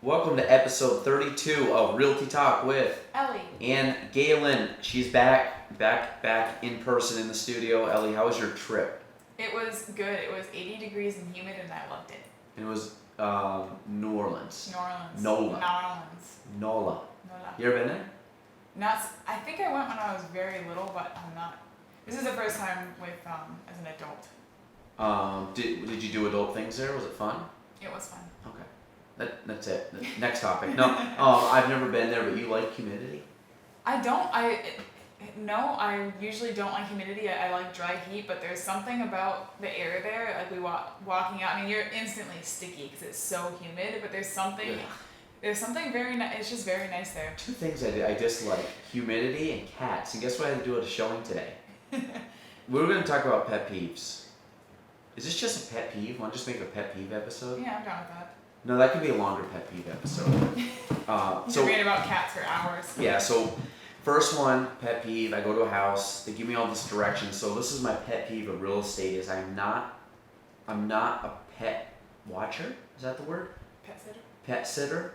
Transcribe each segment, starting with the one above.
Welcome to episode 32 of Realty Talk with Ellie. Ann Galen. She's back in person in the studio. Ellie, how was your trip? It was good. It was 80 degrees and humid, and I loved it. It was New Orleans. Nola. NOLA. Nola. You ever been there? I think I went when I was very little, but I'm not. This is the first time with as an adult. Did you do adult things there? Was it fun? It was fun. Okay. That's it. Next topic. No, I've never been there, but you like humidity? I usually don't like humidity. I like dry heat, but there's something about the air there. Like walking out. I mean, you're instantly sticky because it's so humid. But there's something. Yeah. There's something very nice. It's just very nice there. Two things I dislike: humidity and cats. And guess what I had to do at a showing today? We were going to talk about pet peeves. Is this just a pet peeve? Want to just make a pet peeve episode? Yeah, I'm down with that. No, that could be a longer pet peeve episode. You can read about cats for hours. Yeah, so first one, pet peeve, I go to a house, they give me all this directions. So this is my pet peeve of real estate is I'm not a pet watcher. Is that the word? Pet sitter. Pet sitter.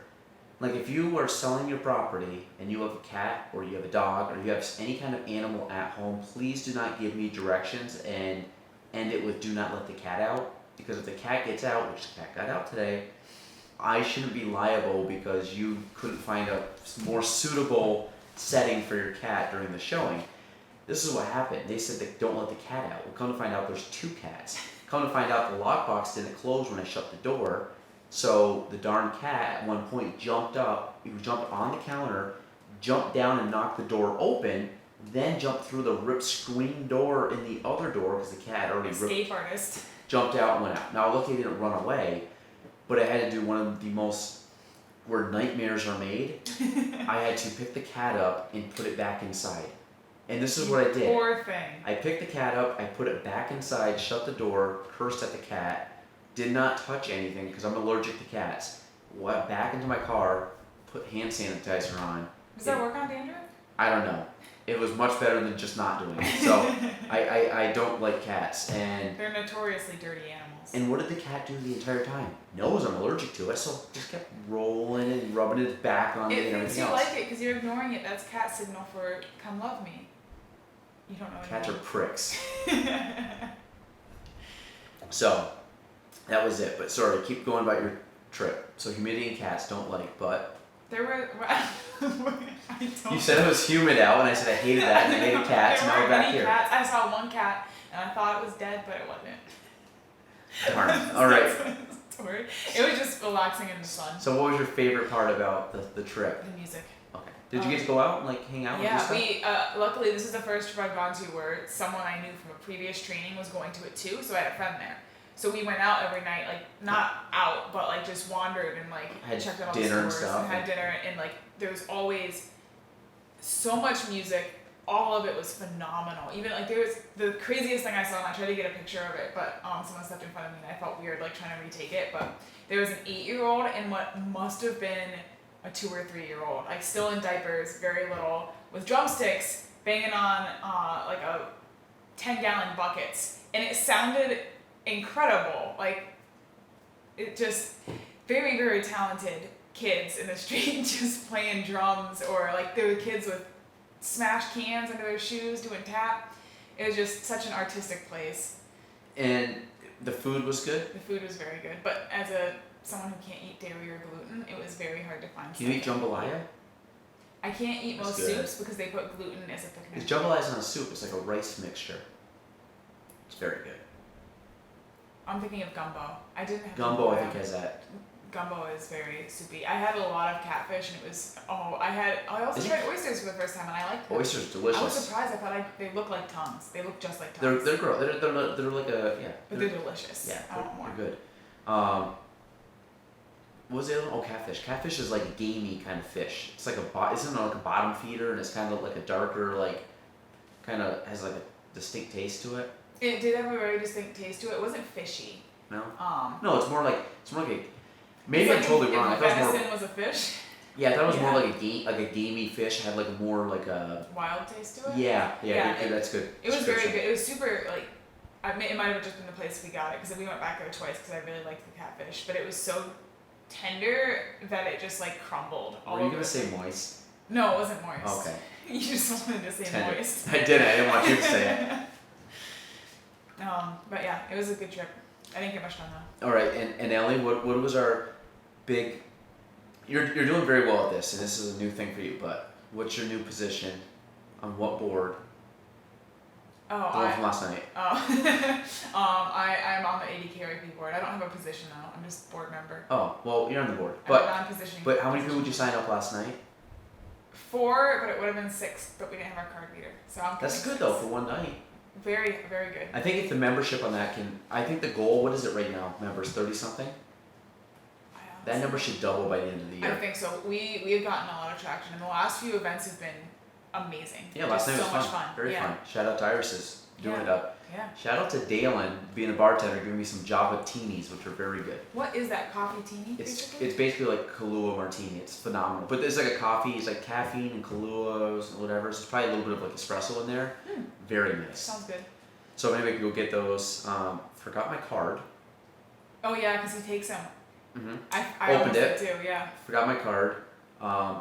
Like if you are selling your property and you have a cat or you have a dog or you have any kind of animal at home, please do not give me directions and end it with do not let the cat out. Because if the cat gets out, which the cat got out today, I shouldn't be liable because you couldn't find a more suitable setting for your cat during the showing. This is what happened. They said that don't let the cat out. Well, come to find out there's two cats. Come to find out the lockbox didn't close when I shut the door. So the darn cat at one point jumped up, he jumped on the counter, jumped down and knocked the door open, then jumped through the ripped screen door in the other door because the cat already Escape artist. jumped out and went out. Now luckily he didn't run away, but I had to do one of the most where nightmares are made. I had to pick the cat up and put it back inside. And this is what I did. Poor thing. I picked the cat up, I put it back inside, shut the door, cursed at the cat, did not touch anything because I'm allergic to cats. Went back into my car, put hand sanitizer on. Does that work on dandruff? I don't know. It was much better than just not doing it. So I don't like cats. And They're notoriously dirty animals. And what did the cat do the entire time? Knows I'm allergic to it, so just kept rolling and rubbing its back on me and It thinks everything you else. like it because you're ignoring it. That's cat signal for come love me. You don't know. Cats are anymore. pricks. So that was it. But sorry, keep going about your trip. So humidity and cats don't like, but There were. I don't. you said it was humid out, and I said I hated that, and I hated cats, and There now we're weren't back any here. cats. I saw one cat and I thought it was dead, but it wasn't. Darn it. All right. Story. It was just relaxing in the sun. So what was your favorite part about the trip? The music. Okay. Did you get to go out and like hang out and do Yeah, stuff? we luckily this is the first trip I've gone to where someone I knew from a previous training was going to it too, so I had a friend there. So we went out every night, like not out, but like just wandered and like Had checked out all the dinner and stores stuff. and had dinner and like there was always so much music. All of it was phenomenal. Even like there was the craziest thing I saw, and I tried to get a picture of it, but someone stepped in front of me and I felt weird like trying to retake it. But there was an 8-year-old and what must have been a 2 or 3-year-old, like still in diapers, very little, with drumsticks, banging on like a 10-gallon buckets, and it sounded incredible. Like it just very very talented kids in the street just playing drums, or like there were kids with smashed cans under their shoes doing tap. It was just such an artistic place. And the food was good? The food was very good, but as someone who can't eat dairy or gluten, it was very hard to find. Can you eat stuff. jambalaya? I can't eat That's most good. soups because they put gluten as a thickener. Because jambalaya is not a soup, it's like a rice mixture. It's very good. I'm thinking of gumbo. I didn't have Gumbo, I think, has that. Gumbo is very soupy. I had a lot of catfish and it was I also Is it- tried oysters for the first time and I liked them. Oysters, I was delicious. surprised. I thought they look like tongues. They look just like They're tongues. they're gross. They're like a yeah. But they're delicious. Yeah, I want more. they're good. What was the other one? Oh, catfish. Catfish is like a gamey kind of fish. It's like isn't it like a bottom feeder, and it's kind of like a darker, like, kind of has like a distinct taste to it. It did have a very distinct taste to it. It wasn't fishy. No. Um, No, it's more like a. Maybe it's I'm like totally if wrong. I thought it was more. venison was a fish. Yeah, I thought it was more Yeah. like a gamey fish. It had like a more like a. Wild taste to it. Yeah, Yeah, that's good. It was very description. good. It was super like. It might have just been the place we got it because we went back there twice because I really liked the catfish. But it was so tender that it just like crumbled all Were you over gonna the say moist? No, it wasn't moist. Okay. You just wanted to say Tender. moist. I didn't want you to say it. But yeah, it was a good trip. I didn't get much done though. All right, and Ellie, what was our big? You're doing very well at this, and this is a new thing for you. But what's your new position? On what board? Oh, The one from last night. I'm on the ADKRP board. I don't have a position though. I'm just board member. Oh, well, you're on the board. I'm a But non-positioning. how many people did you sign up last night? 4, but it would have been 6, but we didn't have our card reader. So I'm That's counting good though 6. for one night. Very, very good. I think if the membership on that can, I think the goal, what is it right now? Members 30 something. That number should double by the end of the I year. think so. We have gotten a lot of traction, and the last few events have been amazing. Yeah, last night Just was so fun. much fun. Very yeah. fun. Shout out to Iris's doing Yeah. it up. Yeah. Shout out to Dalen being a bartender, giving me some Java teenies, which are very good. What is that coffee teeny? It's basically like Kahlua martini. It's phenomenal. But there's like a coffee. It's like caffeine and Kahluas and whatever. So there's probably a little bit of like espresso in there. Very nice. Sounds good. So anyway, go get those. Forgot my card. Oh yeah, because he takes them. Mm-hmm. I Opened almost it. did too. Yeah. Forgot my card.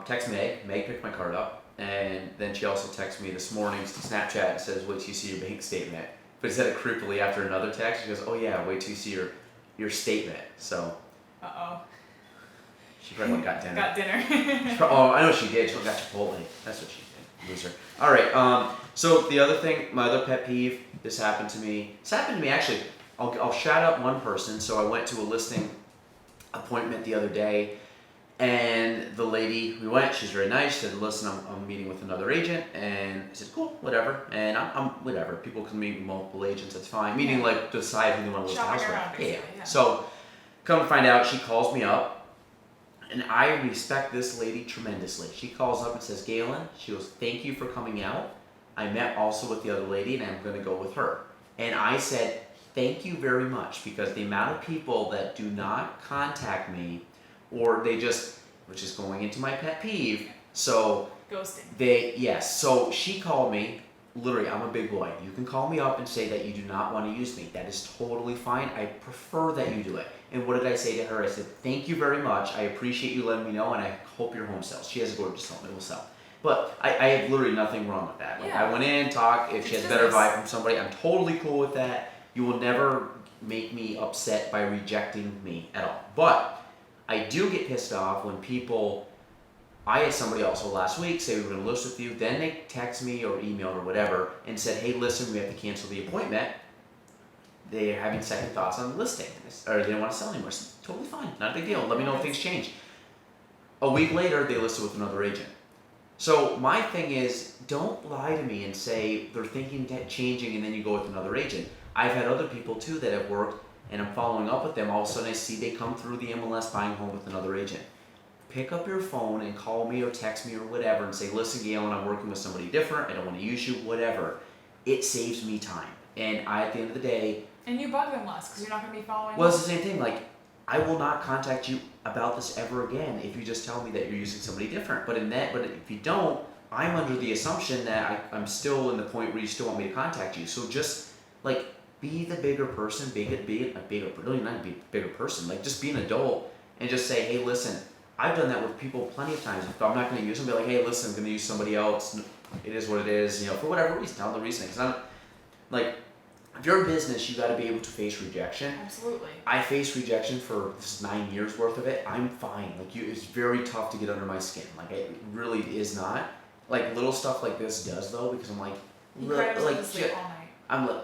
Text Meg. Meg picked my card up, and then she also texted me this morning to Snapchat and says, "Wait till you see your bank statement." But he said it creepily after another text. She goes, "Oh yeah, wait till you see your statement." So she probably went and got dinner. Got dinner. Oh, I know she did. She went and got Chipotle. That's what she did. Loser. All right. So the other thing, my other pet peeve. This happened to me. This happened to me actually. I'll shout out one person. So I went to a listing appointment the other day, and the lady we went, she's very nice. She said, "Listen, I'm meeting with another agent," and I said, "Cool, whatever." And I'm whatever. People can meet with multiple agents. That's fine. Meaning Yeah. like decide who they want to list the Shopping house around, with. basically, yeah. So come to find out, she calls me up, and I respect this lady tremendously. She calls up and says, "Galen," she goes, "Thank you for coming out. I met also with the other lady, and I'm going to go with her." And I said, "Thank you very much," because the amount of people that do not contact me, or they just, which is going into my pet peeve. So Ghosting. so she called me. Literally, I'm a big boy. You can call me up and say that you do not want to use me. That is totally fine. I prefer that you do it. And what did I say to her? I said, "Thank you very much. I appreciate you letting me know, and I hope your home sells." She has a gorgeous home. It will sell. But I have literally nothing wrong with that. Like, Yeah. I went in, talked. If she has It's a better business. vibe from somebody, I'm totally cool with that. You will never make me upset by rejecting me at all. But I do get pissed off when people, I had somebody also last week say we were going to list with you, then they text me or email or whatever and said, "Hey, listen, we have to cancel the appointment. They're having second thoughts on the listing, or they don't want to sell anymore." I said, "Totally fine, not a big deal. Let me know if things change." A week later, they listed with another agent. So my thing is, don't lie to me and say they're thinking that changing and then you go with another agent. I've had other people too that have worked, and I'm following up with them. All of a sudden I see they come through the MLS buying home with another agent. Pick up your phone and call me or text me or whatever and say, "Listen, Galen, I'm working with somebody different. I don't want to use you," whatever. It saves me time. And at the end of the day, And you bug them less because you're not going to be following. well, it's the same thing. Like, I will not contact you about this ever again if you just tell me that you're using somebody different. But if you don't, I'm under the assumption that I'm still in the point where you still want me to contact you. So just like be the bigger person, really not be a bigger person. Like just be an adult and just say, "Hey, listen." I've done that with people plenty of times. If I'm not going to use them, be like, "Hey, listen, I'm going to use somebody else. It is what it is." For whatever reason, tell the reason. Because I'm like, if you're a business, you got to be able to face rejection. Absolutely. I faced rejection for this is 9 years worth of it. I'm fine. Like it's very tough to get under my skin. Like it really is not. Like little stuff like this does though, because I'm like, You cried yourself to sleep all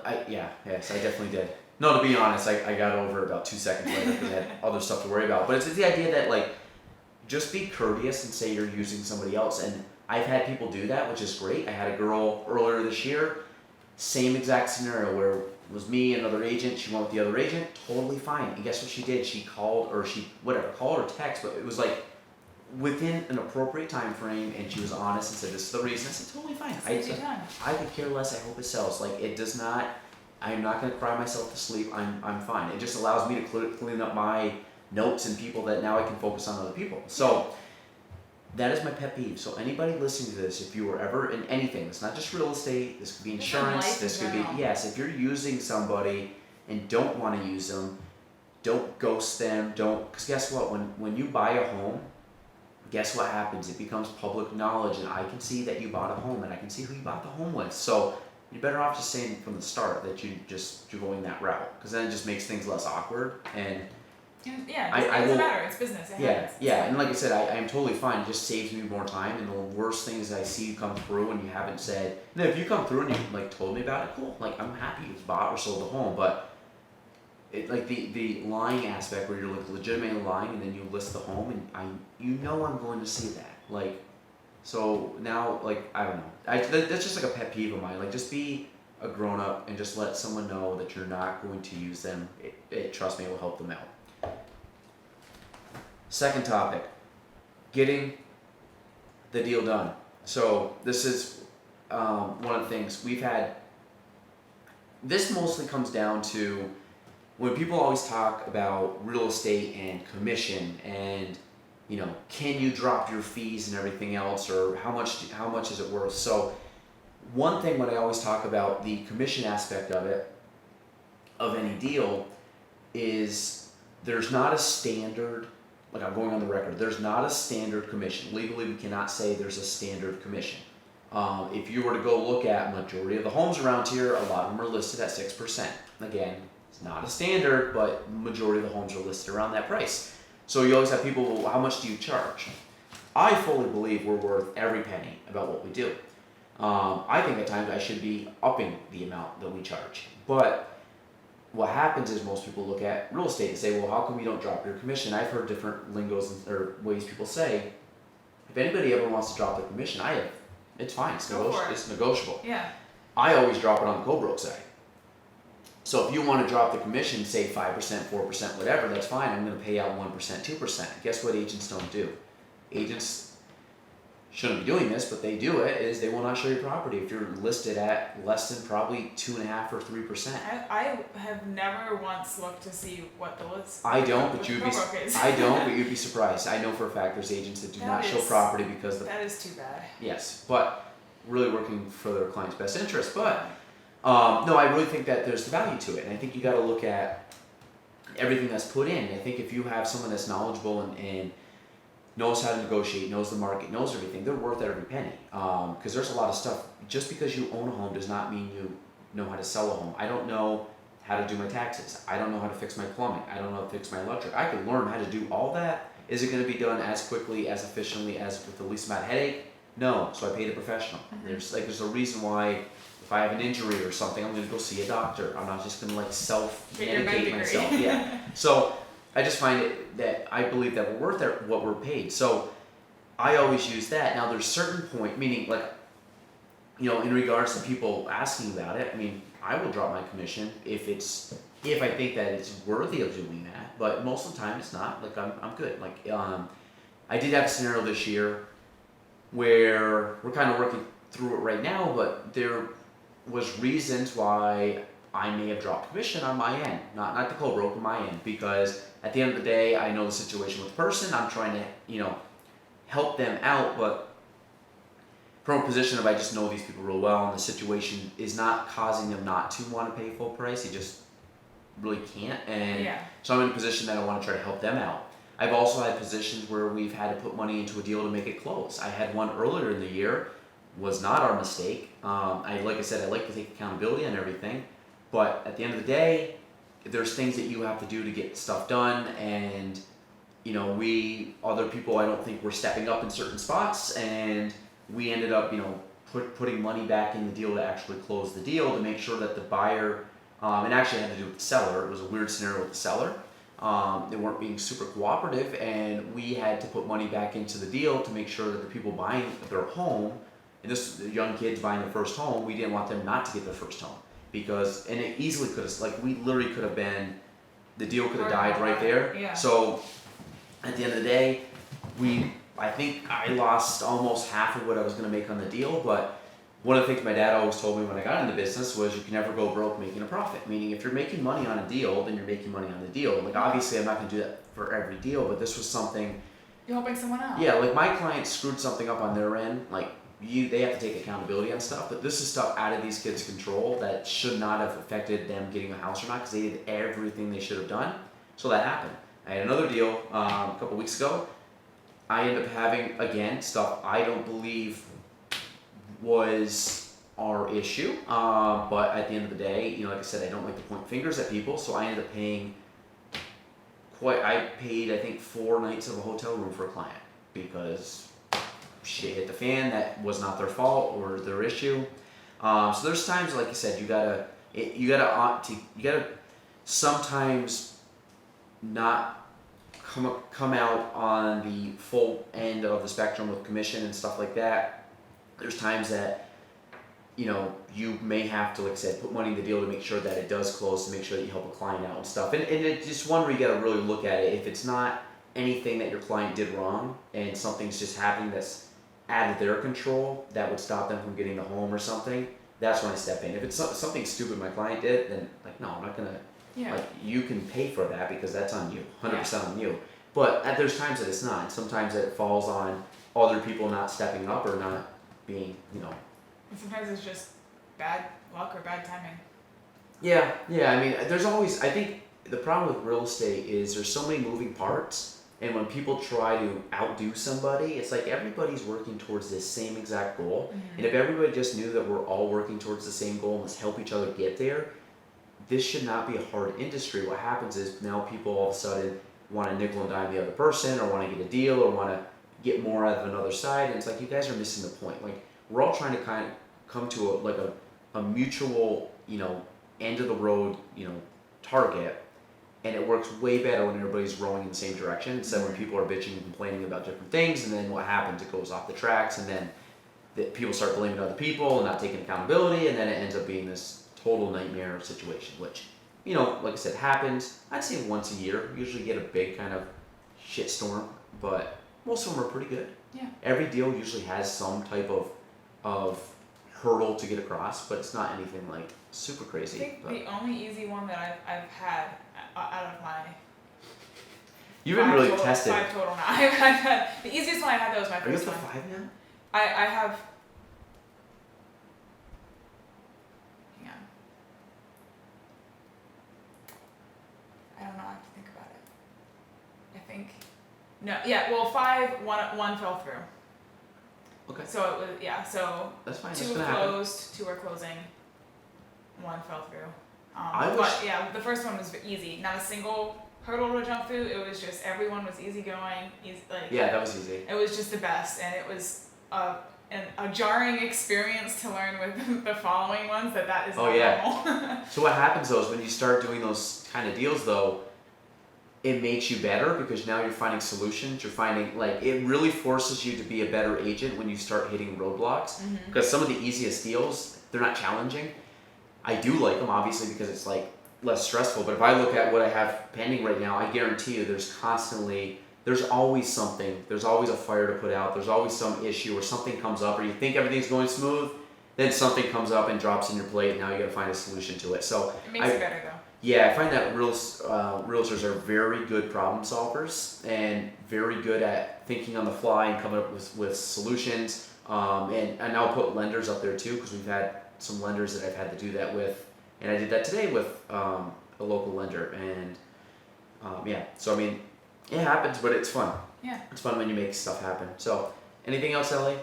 night. Yes, I definitely did. No, to be honest, I got over it about 2 seconds later because I had other stuff to worry about. But it's the idea that like, just be courteous and say you're using somebody else. And I've had people do that, which is great. I had a girl earlier this year. Same exact scenario where it was me, another agent, she went with the other agent, totally fine. And guess what she did? She called or called or text, but it was like within an appropriate time frame, and she was honest and said, "This is the reason." I said, "Totally fine." I could care less. I hope it sells. Like it does not, I'm not going to cry myself to sleep. I'm fine. It just allows me to clean up my notes and people that now I can focus on other people. So that is my pet peeve. So anybody listening to this, if you were ever in anything, it's not just real estate, this could be insurance, this could be, yes, if you're using somebody and don't want to use them, don't ghost them. Don't, because guess what? When you buy a home, guess what happens? It becomes public knowledge, and I can see that you bought a home, and I can see who you bought the home with. So you're better off just saying from the start that you're going that route, because then it just makes things less awkward. And yeah, I it doesn't will- matter. It's business. It yeah, happens. yeah, and like I said, I am totally fine. It just saves me more time. And the worst thing is I see you come through and you haven't said. Now, if you come through and you like told me about it, cool. Like I'm happy you bought or sold a home, but it like the lying aspect where you're like legitimately lying and then you list the home and I'm going to see that. Like, so now like I don't know. That's just like a pet peeve of mine. Like just be a grown up and just let someone know that you're not going to use them. Trust me, it will help them out. Second topic, getting the deal done. So this is one of the things we've had. This mostly comes down to when people always talk about real estate and commission and, you know, can you drop your fees and everything else, or how much is it worth? So one thing when I always talk about the commission aspect of it, of any deal, is there's not a standard. Like I'm going on the record, there's not a standard commission. Legally, we cannot say there's a standard commission. If you were to go look at majority of the homes around here, a lot of them are listed at 6%. Again, it's not a standard, but majority of the homes are listed around that price. So you always have people, well, how much do you charge? I fully believe we're worth every penny about what we do. I think at times I should be upping the amount that we charge. But what happens is most people look at real estate and say, well, how come you don't drop your commission? I've heard different lingos or ways people say, if anybody ever wants to drop their commission, it's fine, it's negotiable. Yeah. I always drop it on the co-broke side. So if you want to drop the commission, say 5%, 4%, whatever, that's fine. I'm going to pay out 1%, 2%. Guess what agents don't do? Agents shouldn't be doing this, but they do it, is they will not show your property if you're listed at less than probably 2.5% or 3%. I have never once looked to see what the list. I don't, but what you'd the be co-broke is. I don't, but you'd be surprised. I know for a fact there's agents that do That not show is- property because That is too bad. yes, but really working for their client's best interest. But no, I really think that there's value to it, and I think you got to look at everything that's put in. I think if you have someone that's knowledgeable and knows how to negotiate, knows the market, knows everything, they're worth every penny. Because there's a lot of stuff. Just because you own a home does not mean you know how to sell a home. I don't know how to do my taxes. I don't know how to fix my plumbing. I don't know how to fix my electric. I could learn how to do all that. Is it going to be done as quickly, as efficiently, as with the least amount of headache? No. So I paid a professional. Mhm. There's a reason why if I have an injury or something, I'm going to go see a doctor. I'm not just going to like Get your med self-medicate degree. myself. Yeah. So I just find it that I believe that we're worth what we're paid. So I always use that. Now there's certain point, meaning like, you know, in regards to people asking about it, I mean, I will drop my commission if I think that it's worthy of doing that. But most of the time it's not. Like I'm good. Like I did have a scenario this year where we're kind of working through it right now, but there was reasons why I may have dropped commission on my end, not the co-broke, on my end, because at the end of the day, I know the situation with the person. I'm trying to, you know, help them out, but from a position of I just know these people real well, and the situation is not causing them not to want to pay full price. They just really can't, and Yeah. so I'm in a position that I want to try to help them out. I've also had positions where we've had to put money into a deal to make it close. I had one earlier in the year, was not our mistake. Like I said, I like to take accountability on everything, but at the end of the day, there's things that you have to do to get stuff done, and you know, other people I don't think were stepping up in certain spots, and we ended up, you know, putting money back in the deal to actually close the deal to make sure that the buyer, and actually had to do with the seller. It was a weird scenario with the seller. They weren't being super cooperative, and we had to put money back into the deal to make sure that the people buying their home, and the young kids buying their first home, we didn't want them not to get their first home, because, and it easily could have, like, we literally could have been, the deal could have died right there. Yeah. So at the end of the day, I think I lost almost half of what I was going to make on the deal, but one of the things my dad always told me when I got into business was you can never go broke making a profit. Meaning if you're making money on a deal, then you're making money on the deal. Like obviously I'm not going to do that for every deal, but this was something. You're helping someone out. Yeah, like my clients screwed something up on their end. Like they have to take accountability on stuff, but this is stuff out of these kids' control that should not have affected them getting a house or not, because they did everything they should have done. So that happened. I had another deal a couple weeks ago. I ended up having, again, stuff I don't believe was our issue. But at the end of the day, like I said, I don't like to point fingers at people, so I ended up paying I paid, I think, 4 nights of a hotel room for a client because shit hit the fan. That was not their fault or their issue. So there's times, like you said, you gotta sometimes not come out on the full end of the spectrum with commission and stuff like that. There's times that you may have to, like I said, put money in the deal to make sure that it does close, to make sure that you help a client out and stuff. And it's just one where you gotta really look at it. If it's not anything that your client did wrong and something's just happening that's out of their control that would stop them from getting the home or something, that's when I step in. If it's something stupid my client did, then no, I'm not gonna. Yeah. Like, you can pay for that because that's on you, 100% on you. But there's times that it's not. And sometimes it falls on other people not stepping up or not being, And sometimes it's just bad luck or bad timing. Yeah. I mean, I think the problem with real estate is there's so many moving parts, and when people try to outdo somebody, it's like everybody's working towards this same exact goal. Mm-hmm. And if everybody just knew that we're all working towards the same goal and let's help each other get there, this should not be a hard industry. What happens is now people all of a sudden want to nickel and dime the other person, or want to get a deal, or want to get more out of another side, and it's like you guys are missing the point. Like, we're all trying to kind of come to a mutual, end of the road, target, and it works way better when everybody's rowing in the same direction instead of when people are bitching and complaining about different things, and then what happens, it goes off the tracks, and then people start blaming other people and not taking accountability, and then it ends up being this total nightmare situation, which, like I said, happens. I'd say once a year. We usually get a big kind of shitstorm, but most of them are pretty good. Yeah. Every deal usually has some type of hurdle to get across, but it's not anything like super I crazy. think But the only easy one that I've had out of my you've been really tested. 5 total now. I've had the easiest one I had, that was my Are you up first to one. 5 now? I have. Hang on. I don't know. I have to think about it. I think. No. Yeah. Well, 5. One fell through. Okay. So it was So That's fine. 2 That's were gonna happen. closed. 2 were closing. 1 fell through. I wish- But yeah, the first one was easy. Not a single hurdle to jump through. It was just everyone was easygoing. Yeah, that was easy. It was just the best, and it was a jarring experience to learn with the following ones that is Oh, not yeah. normal. So what happens though is when you start doing those kind of deals though, it makes you better because now you're finding solutions. You're finding, like, it really forces you to be a better agent when you start hitting roadblocks. Mhm. Because some of the easiest deals, they're not challenging. I do like them obviously because it's like less stressful. But if I look at what I have pending right now, I guarantee you there's always something. There's always a fire to put out. There's always some issue or something comes up, or you think everything's going smooth, then something comes up and drops in your plate, and now you got to find a solution to it. So It makes it better though. yeah, I find that realtors are very good problem solvers and very good at thinking on the fly and coming up with solutions. And I'll put lenders up there too because we've had some lenders that I've had to do that with, and I did that today with a local lender. And so I mean, it happens, but it's fun. Yeah. It's fun when you make stuff happen. So, anything else, Ellie?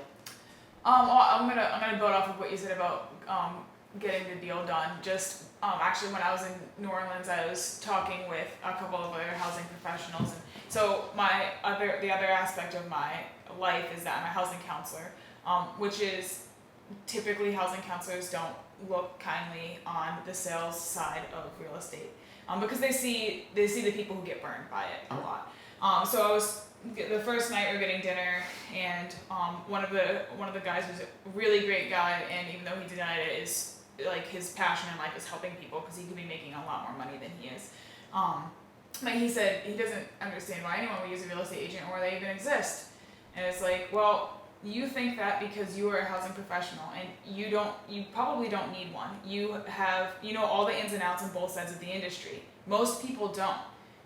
Well, I'm gonna build off of what you said about getting the deal done. Just actually, when I was in New Orleans, I was talking with a couple of other housing professionals, and so the other aspect of my life is that I'm a housing counselor, which is typically housing counselors don't look kindly on the sales side of real estate, because they see the people who get burned by it a lot. So I was the first night we were getting dinner, and one of the guys was a really great guy, and even though he denied it, is like his passion in life is helping people because he could be making a lot more money than he is. But he said he doesn't understand why anyone would use a real estate agent or they even exist. And it's like, well, you think that because you are a housing professional and you probably don't need one. You know all the ins and outs on both sides of the industry. Most people don't.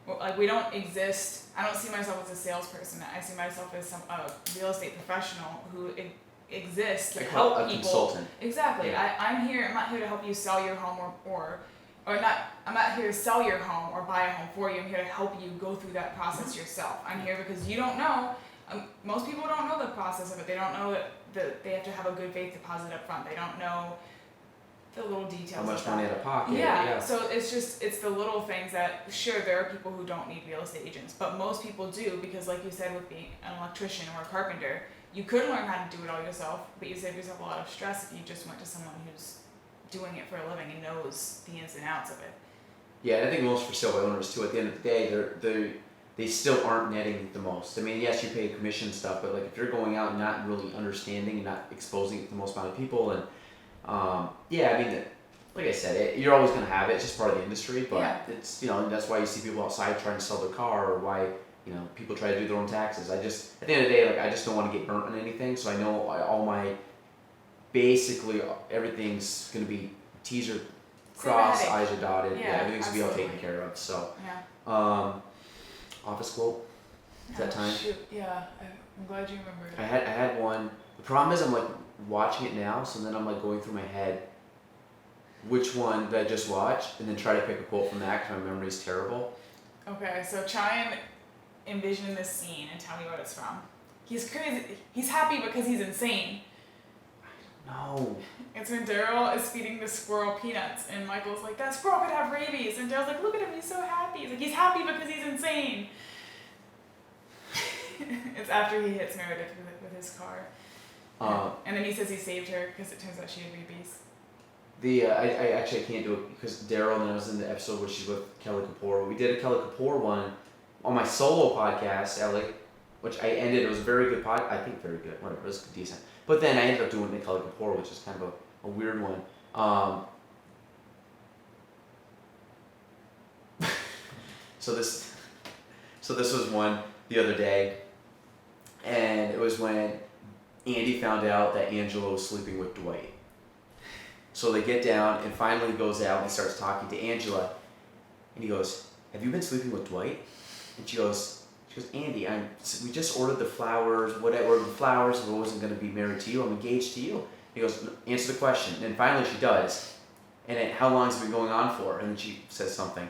Like, we don't exist. I don't see myself as a salesperson. I see myself as a real estate professional who exists to help a people. consultant. Exactly. Yeah. I'm not here to help you sell your home or I'm not here to sell your home or buy a home for you. I'm here to help you go through that process yourself. I'm here because you don't know. Most people don't know the process of it. They don't know that they have to have a good faith deposit up front. They don't know the little details. How much of money that. out of pocket? Yeah. So it's the little things that, sure, there are people who don't need real estate agents, but most people do, because like you said, with being an electrician or a carpenter, you could learn how to do it all yourself, but you save yourself a lot of stress if you just went to someone who's doing it for a living and knows the ins and outs of it. Yeah, and I think most for sale by owners too. At the end of the day, they still aren't netting the most. I mean, yes, you pay commission stuff, but like if you're going out and not really understanding and not exposing it to the most amount of people, and yeah, I mean, like I said, you're always gonna have it. It's just part of the industry, but Yeah. it's and that's why you see people outside trying to sell their car, or why people try to do their own taxes. I just at the end of the day, like I just don't want to get burnt on anything, so I know all my basically everything's gonna be T's are crossed, Save a I's are dotted. Yeah, Everything's gonna be all taken absolutely. care of. So, Yeah. office quote. Is that time? Shoot. Yeah. I'm glad you remembered. I had one. The problem is I'm like watching it now, so then I'm like going through my head which one did I just watch, and then try to pick a quote from that because my memory's terrible. Okay, so try and envision this scene and tell me what it's from. He's crazy. He's happy because he's insane. No. It's when Daryl is feeding the squirrel peanuts, and Michael's like, "That squirrel could have rabies," and Daryl's like, "Look at him, he's so happy." He's like, "He's happy because he's insane." It's after he hits Meredith with his car, and then he says he saved her because it turns out she had rabies. I actually can't do it because Daryl, and I was in the episode where she's with Kelly Kapoor. We did a Kelly Kapoor one on my solo podcast, Ellie, which I ended. It was a very good I think very good. Whatever, it was decent. But then I ended up doing the Kelly Kapoor, which is kind of a weird one. So this was one the other day, and it was when Andy found out that Angela was sleeping with Dwight. So they get down, and finally he goes out and starts talking to Angela, and he goes, "Have you been sleeping with Dwight?" And she goes, "Andy, we just ordered the flowers, whatever, the flowers, if I wasn't going to be married to you, I'm engaged to you." He goes, "Answer the question." And finally she does. And then, "How long has it been going on for?" And then she says something.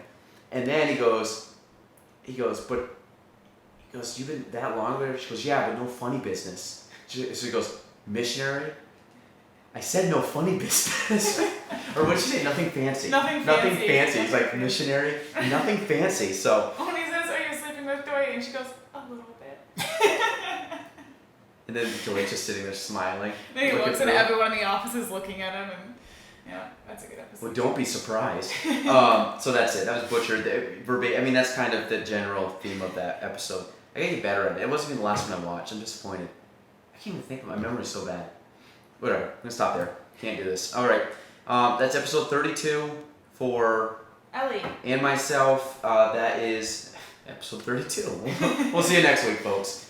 And then he goes, "You've been that long there?" She goes, "Yeah, but no funny business." So he goes, "Missionary?" "I said no funny business." Or what did she say? Nothing fancy. Nothing Nothing fancy. fancy. He's like, Nothing "Missionary?" Nothing fancy. So. When he says, "Are you sleeping with Dwight?" and she goes, "A little bit." And then Dwight's just sitting there smiling. Then he looking looks, and through. everyone in the office is looking at him, and yeah, that's a good episode. Well, don't be surprised. So that's it. That was butchered. Verbatim. I mean, that's kind of the general theme of that episode. I gotta get better at it. It wasn't even the last one I watched. I'm disappointed. I can't even think of it. My memory's so bad. Whatever. I'm gonna stop there. Can't do this. All right. That's episode 32 for Ellie. and myself. That is episode 32. We'll see you next week, folks.